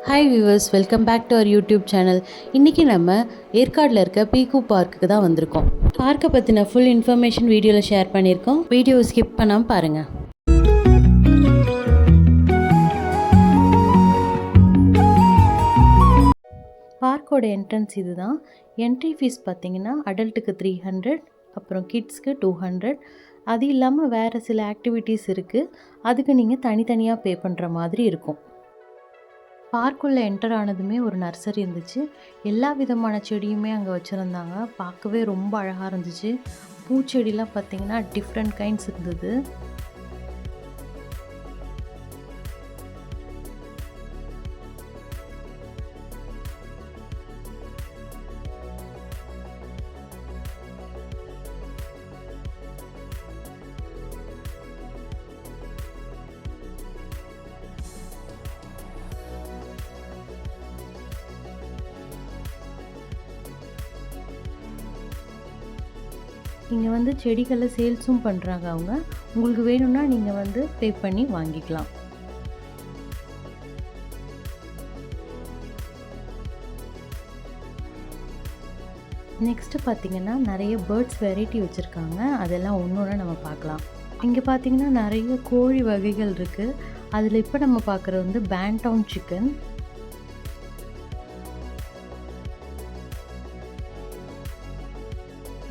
Hi viewers, welcome back to our YouTube channel. இன்றைக்கி நம்ம ஏற்காடில் இருக்க பீகு பார்க்குக்கு தான் வந்திருக்கோம். பார்க்கை பற்றின ஃபுல் இன்ஃபர்மேஷன் வீடியோவில் ஷேர் பண்ணியிருக்கோம். வீடியோ ஸ்கிப் பண்ணாமல் பாருங்கள். பார்க்கோட என்ட்ரன்ஸ் இது தான். என்ட்ரி ஃபீஸ் பார்த்திங்கன்னா அடல்ட்டுக்கு 300, அப்புறம் கிட்ஸ்க்கு 200. அது இல்லாமல் வேறு சில ஆக்டிவிட்டீஸ் இருக்குது. அதுக்கு நீங்கள் தனித்தனியாக பே பண்ணுற மாதிரி இருக்கும். பார்க்குள்ளே என்டர் ஆனதுமே ஒரு நர்சரி இருந்துச்சு. எல்லா விதமான செடியுமே அங்கே வச்சுருந்தாங்க. பார்க்கவே ரொம்ப அழகாக இருந்துச்சு. பூச்செடிலாம் பார்த்திங்கன்னா டிஃப்ரெண்ட் கைண்ட்ஸ் இருந்தது. இங்கே வந்து செடிகளை சேல்ஸும் பண்ணுறாங்க அவங்க. உங்களுக்கு வேணும்னா நீங்கள் வந்து பே பண்ணி வாங்கிக்கலாம். நெக்ஸ்ட்டு பார்த்திங்கன்னா நிறைய பேர்ட்ஸ் வெரைட்டி வச்சுருக்காங்க. அதெல்லாம் ஒன்று நம்ம பார்க்கலாம். இங்கே பார்த்திங்கன்னா நிறைய கோழி வகைகள் இருக்குது. அதில் இப்போ நம்ம பார்க்குறது வந்து பேண்டவுன் சிக்கன்.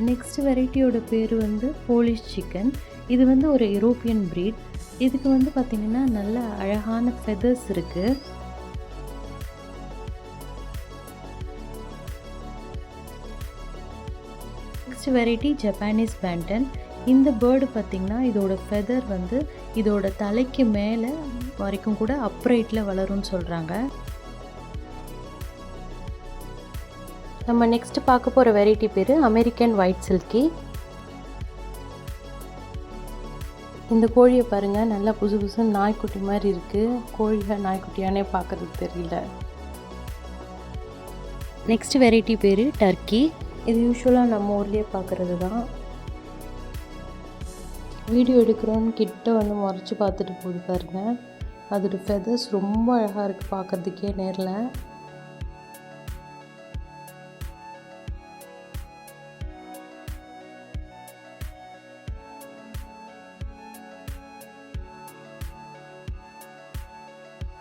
நெக்ஸ்ட் வெரைட்டியோட பேர் வந்து போலிஷ் சிக்கன். இது வந்து ஒரு யூரோப்பியன் ப்ரீட். இதுக்கு வந்து பார்த்திங்கன்னா நல்ல அழகான ஃபெதர்ஸ் இருக்குது. Next variety Japanese Banton. இந்த பேர்டு பார்த்திங்கன்னா இதோட ஃபெதர் வந்து இதோட தலைக்கு மேலே வரைக்கும் கூட அப்ரைட்டில் வளரும்னு சொல்கிறாங்க. நம்ம நெக்ஸ்ட் பார்க்க போகிற வெரைட்டி பேர் அமெரிக்கன் ஒயிட் சில்கி. இந்த கோழியை பாருங்கள், நல்லா புதுசு புதுசு நாய்க்குட்டி மாதிரி இருக்குது. கோழிகள் நாய்க்குட்டியானே பார்க்குறதுக்கு தெரியல. நெக்ஸ்ட் வெரைட்டி பேர் டர்க்கி. இது யூஸ்வலாக நம்ம ஊர்லேயே பார்க்குறது தான். வீடியோ எடுக்கிறோன்னு கிட்ட வந்து முறைச்சி பார்த்துட்டு போகுது பாருங்கள். அதோட ஃபெதர்ஸ் ரொம்ப அழகாக இருக்குது பார்க்குறதுக்கே நேரில்.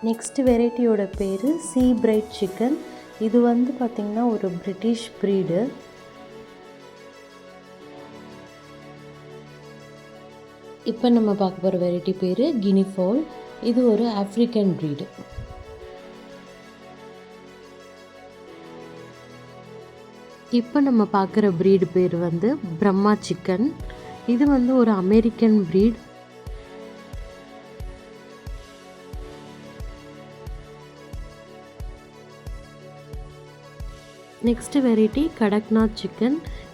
நெக்ஸ்ட் வெரைட்டியோட பேர் சீ பிரைட் சிக்கன். இது வந்து பார்த்திங்கன்னா ஒரு பிரிட்டிஷ் ப்ரீடு. இப்போ நம்ம பார்க்க போகிற வெரைட்டி பேர் கினி ஃபவுல். இது ஒரு ஆஃப்ரிக்கன் ப்ரீடு. இப்போ நம்ம பார்க்குற ப்ரீடு பேர் வந்து பிரம்மா சிக்கன். இது வந்து ஒரு American breed. Next variety Kadaknath chicken.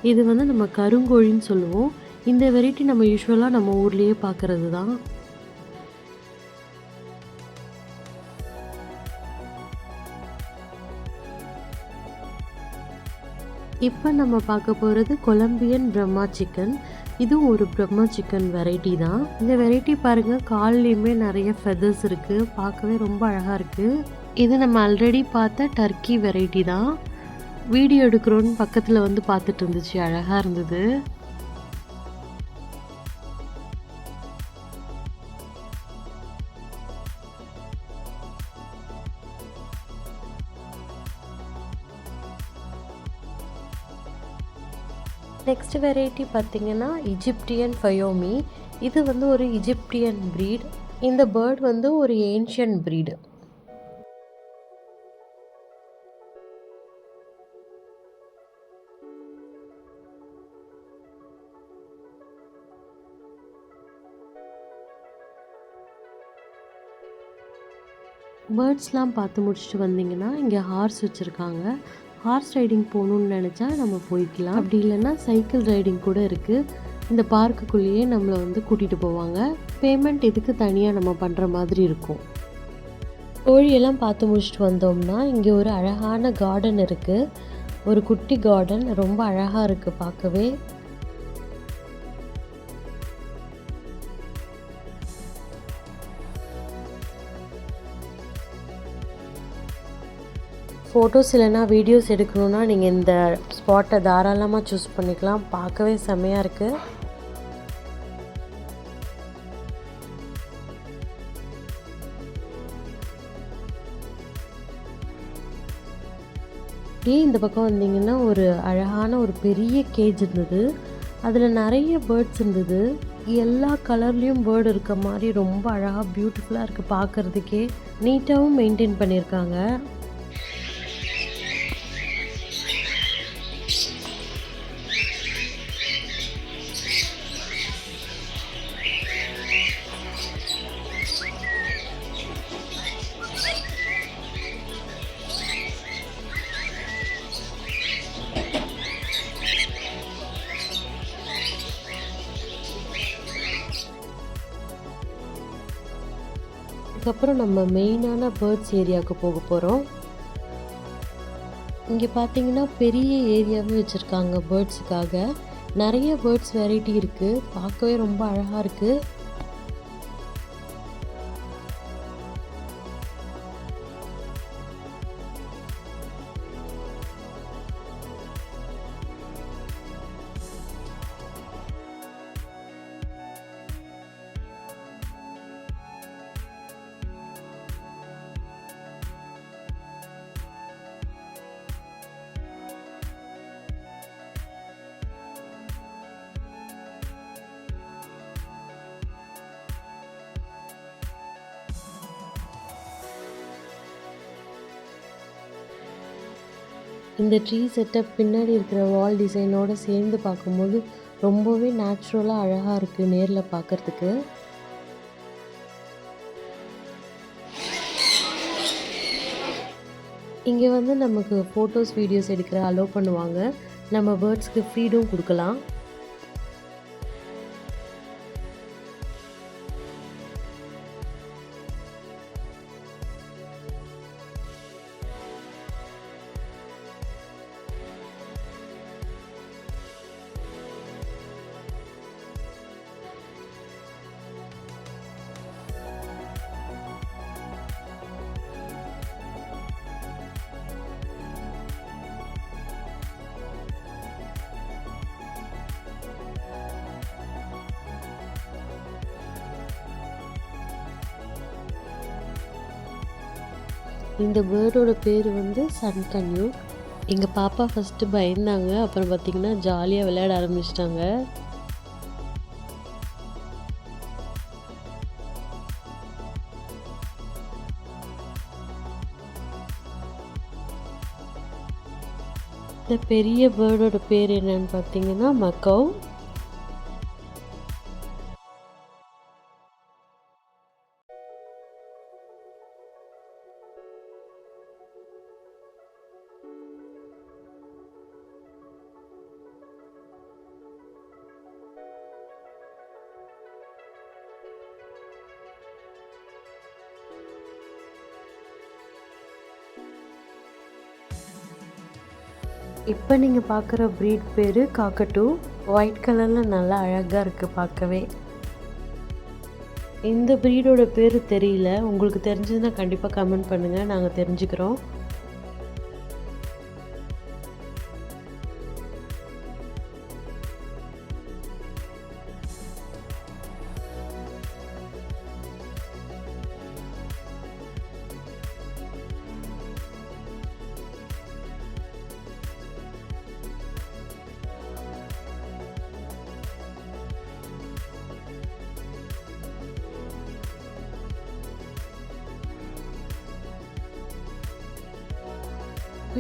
இது வந்து நம்ம கருங்கோழின்னு சொல்லுவோம். இந்த வெரைட்டி நம்ம யூஸ்வலாக நம்ம ஊர்லேயே பார்க்குறது தான். இப்போ நம்ம பார்க்க போகிறது கொலம்பியன் பிரம்மா சிக்கன். இதுவும் ஒரு பிரம்மா சிக்கன் வெரைட்டி தான். இந்த வெரைட்டி பாருங்கள், கால்லையுமே நிறைய ஃபெதர்ஸ் இருக்குது. பார்க்கவே ரொம்ப அழகாக இருக்குது. இது நம்ம ஆல்ரெடி பார்த்த டர்க்கி வெரைட்டி தான். வீடியோ எடுக்கிறோன்னு பக்கத்தில் வந்து பார்த்துட்டு இருந்துச்சு, அழகாக இருந்தது. நெக்ஸ்ட் வெரைட்டி பார்த்திங்கன்னா இஜிப்டியன் ஃபயோமி. இது வந்து ஒரு இஜிப்டியன் ப்ரீட். இந்த பேர்ட் வந்து ஒரு ஏன்ஷியன் ப்ரீடு. பேர்ட்ஸ்லாம் பார்த்து முடிச்சுட்டு வந்தீங்கன்னா இங்கே ஹார்ஸ் வச்சுருக்காங்க. ஹார்ஸ் ரைடிங் போகணுன்னு நினச்சா நம்ம போய்க்கலாம். அப்படி இல்லைன்னா சைக்கிள் ரைடிங் கூட இருக்குது. இந்த பார்க்குக்குள்ளேயே நம்மளை வந்து கூட்டிகிட்டு போவாங்க. பேமெண்ட் இதுக்கு தனியாக நம்ம பண்ணுற மாதிரி இருக்கும். கோழியெல்லாம் பார்த்து முடிச்சுட்டு வந்தோம்னா இங்கே ஒரு அழகான கார்டன் இருக்குது. ஒரு குட்டி கார்டன், ரொம்ப அழகாக இருக்குது பார்க்கவே. ஃபோட்டோஸ் இல்லைனா வீடியோஸ் எடுக்கணுன்னா நீங்கள் இந்த ஸ்பாட்டை தாராளமாக சூஸ் பண்ணிக்கலாம். பார்க்கவே செம்மையாக இருக்குது. அப்படியே இந்த பக்கம் வந்தீங்கன்னா ஒரு அழகான ஒரு பெரிய கேஜ் இருந்தது. அதில் நிறைய பேர்ட்ஸ் இருந்தது. எல்லா கலர்லேயும் பேர்டு இருக்க மாதிரி ரொம்ப அழகாக பியூட்டிஃபுல்லாக இருக்குது பார்க்குறதுக்கே. நீட்டாகவும் மெயின்டைன் பண்ணியிருக்காங்க. அதுக்கப்புறம் நம்ம மெயினான பேர்ட்ஸ் ஏரியாவுக்கு போக போகிறோம். இங்கே பார்த்தீங்கன்னா பெரிய ஏரியாவே வச்சுருக்காங்க பேர்ட்ஸுக்காக. நிறைய பேர்ட்ஸ் வெரைட்டி இருக்குது. பார்க்கவே ரொம்ப அழகாக இருக்குது. இந்த ட்ரீ செட்டப் பின்னாடி இருக்கிற வால் டிசைனோடு சேர்ந்து பார்க்கும்போது ரொம்பவே நேச்சுரலாக அழகாக இருக்குது நேரில் பார்க்குறதுக்கு. இங்கே வந்து நமக்கு ஃபோட்டோஸ் வீடியோஸ் எடுக்கிற அலோவ் பண்ணுவாங்க. நம்ம பேர்ட்ஸ்க்கு ஃபீடும் கொடுக்கலாம். இந்த பேர்டோட பேர் வந்து சன் கன்யூ. எங்கள் பாப்பா ஃபஸ்ட்டு பயந்தாங்க. அப்புறம் பார்த்திங்கன்னா ஜாலியாக விளையாட ஆரம்பிச்சிட்டாங்க. இந்த பெரிய பேர்டோட பேர் என்னன்னு பார்த்தீங்கன்னா மக்கவ். இப்போ நீங்கள் பார்க்குற ப்ரீட் பேர் காக்கட்டூ. ஒயிட் கலரில் நல்லா அழகாக இருக்குது பார்க்கவே. இந்த ப்ரீடோட பேர் தெரியல. உங்களுக்கு தெரிஞ்சதுன்னா கண்டிப்பாக கமெண்ட் பண்ணுங்கள், நாங்கள் தெரிஞ்சுக்கிறோம்.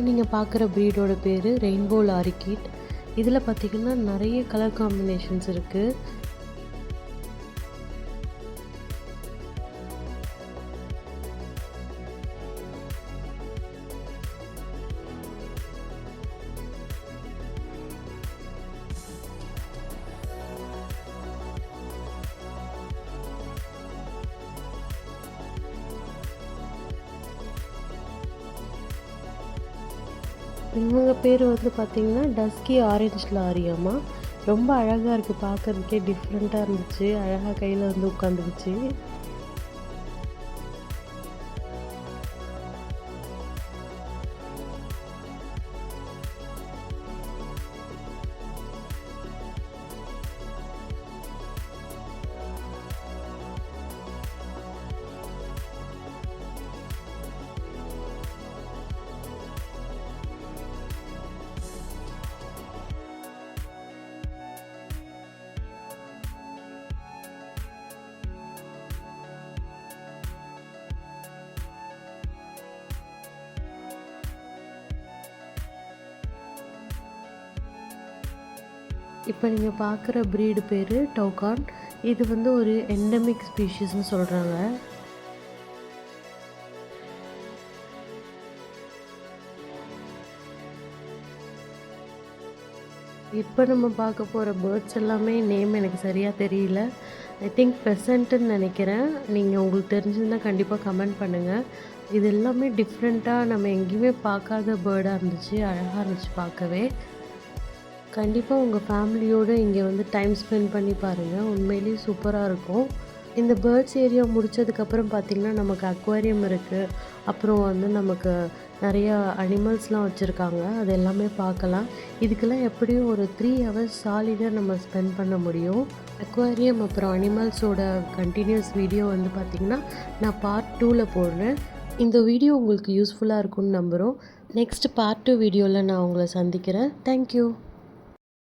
நீங்கள் பார்க்குற ப்ரீடோட பேர் ரெயின்போ லாரிக்கிட். இதில் பார்த்திங்கன்னா நிறைய கலர் காம்பினேஷன்ஸ் இருக்குது. இவங்க பேர் வந்து பார்த்திங்கன்னா டஸ்கி ஆரஞ்ச் லாரியாமா. ரொம்ப அழகாக இருக்குது பார்க்குறதுக்கே, டிஃப்ரெண்ட்டாக இருந்துச்சு. அழகாக கையில் வந்து உட்காந்துருச்சு. இப்போ நீங்கள் பார்க்குற ப்ரீடு பேர் டவுகான். இது வந்து ஒரு எண்டமிக் ஸ்பீஷீஸ்னு சொல்கிறாங்க. இப்போ நம்ம பார்க்க போகிற பேர்ட்ஸ் எல்லாமே நேம் எனக்கு சரியாக தெரியல. ஐ திங்க் பெசண்ட்டுன்னு நினைக்கிறேன். நீங்கள் உங்களுக்கு தெரிஞ்சிருந்தால் கண்டிப்பாக கமெண்ட் பண்ணுங்கள். இது எல்லாமே டிஃப்ரெண்ட்டாக நம்ம எங்கேயுமே பார்க்காத பேர்டாக இருந்துச்சு. அழகாக இருந்துச்சு பார்க்கவே. கண்டிப்பாக உங்கள் ஃபேமிலியோடு இங்கே வந்து டைம் ஸ்பெண்ட் பண்ணி பாருங்கள். உண்மையிலேயே சூப்பராக இருக்கும். இந்த பேர்ட்ஸ் ஏரியா முடித்ததுக்கப்புறம் பார்த்திங்கன்னா நமக்கு அக்வாரியம் இருக்குது. அப்புறம் வந்து நமக்கு நிறையா அனிமல்ஸ்லாம் வச்சுருக்காங்க. அது எல்லாமே பார்க்கலாம். இதுக்கெல்லாம் எப்படியும் ஒரு 3 ஹவர்ஸ் சாலிடாக நம்ம ஸ்பெண்ட் பண்ண முடியும். அக்வாரியம் அப்புறம் அனிமல்ஸோட கண்டினியூஸ் வீடியோ வந்து பார்த்திங்கன்னா நான் பார்ட் 2ல் போடுறேன். இந்த வீடியோ உங்களுக்கு யூஸ்ஃபுல்லாக இருக்கும்னு நம்புகிறோம். நெக்ஸ்ட் பார்ட் 2 வீடியோவில் நான் உங்களை சந்திக்கிறேன். தேங்க்யூ.